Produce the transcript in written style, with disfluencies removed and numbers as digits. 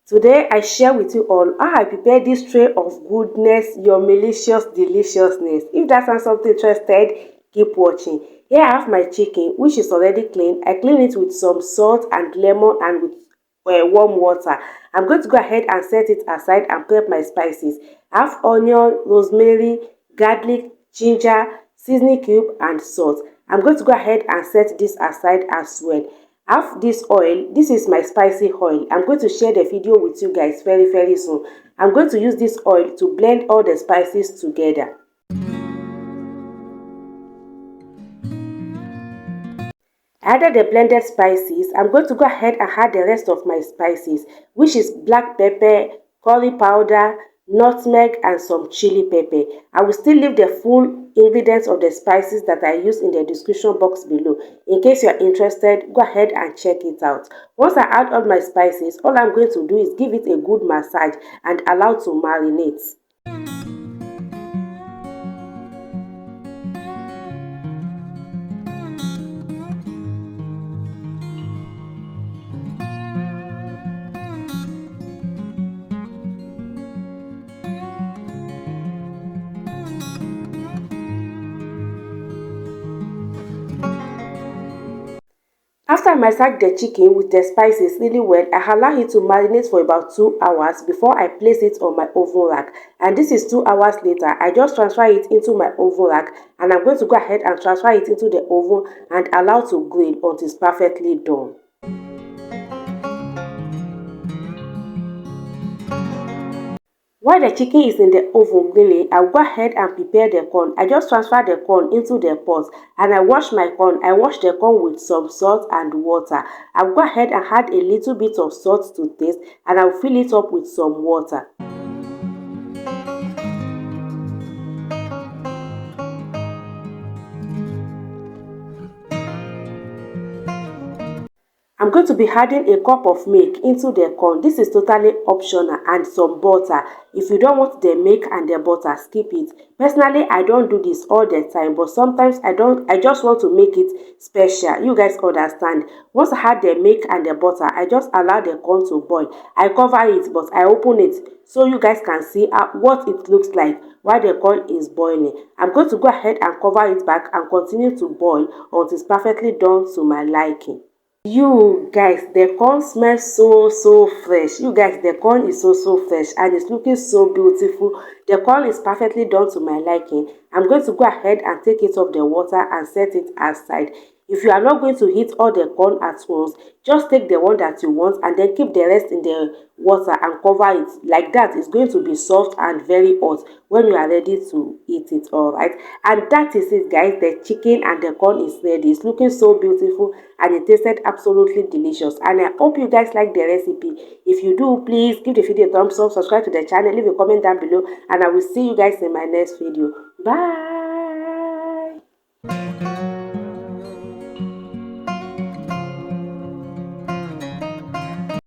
Today I share with you all how I prepare this tray of goodness, your malicious deliciousness. If that sounds something interested, keep watching. Here I have my chicken, which is already clean. I clean it with some salt and lemon and with warm water. I'm going to go ahead and set it aside and prep my spices. I have onion, rosemary, garlic, ginger, seasoning cube and salt. I'm going to go ahead and set this aside as well. I have this oil. This is my spicy oil. I'm going to share the video with you guys very soon. I'm going to use this oil to blend all the spices together. I added the blended spices. I'm going to go ahead and add the rest of my spices, which is black pepper, curry powder, nutmeg and some chili pepper. I will still leave the full ingredients of the spices that I use in the description box below. In case you are interested, go ahead and check it out. Once I add all my spices, all I'm going to do is give it a good massage and allow to marinate. After I massage the chicken with the spices really well, I allow it to marinate for about 2 hours before I place it on my oven rack. And this is 2 hours later. I just transfer it into my oven rack and I'm going to go ahead and transfer it into the oven and allow to grill until it's perfectly done. While the chicken is in the oven grilling, I'll go ahead and prepare the corn. I just transfer the corn into the pot and I wash my corn. I wash the corn with some salt and water. I'll go ahead and add a little bit of salt to taste and I'll fill it up with some water. I'm going to be adding a cup of milk into the corn. This is totally optional, and some butter. If you don't want the milk and the butter, skip it. Personally, I don't do this all the time, but sometimes I just want to make it special. You guys understand. Once I add the milk and the butter, I just allow the corn to boil. I cover it, but I open it so you guys can see what it looks like while the corn is boiling. I'm going to go ahead and cover it back and continue to boil until it's perfectly done to my liking. You guys, the corn smells so fresh. You guys, the corn is so fresh and it's looking so beautiful. The corn is perfectly done to my liking. I'm going to go ahead and take it off the water and set it aside. If you are not going to heat all the corn at once, just take the one that you want and then keep the rest in the water and cover it. Like that, it's going to be soft and very hot when you are ready to eat it, alright? And that is it, guys. The chicken and the corn is ready. It's looking so beautiful and it tasted absolutely delicious. And I hope you guys like the recipe. If you do, please give the video a thumbs up, subscribe to the channel, leave a comment down below, and I will see you guys in my next video. Bye.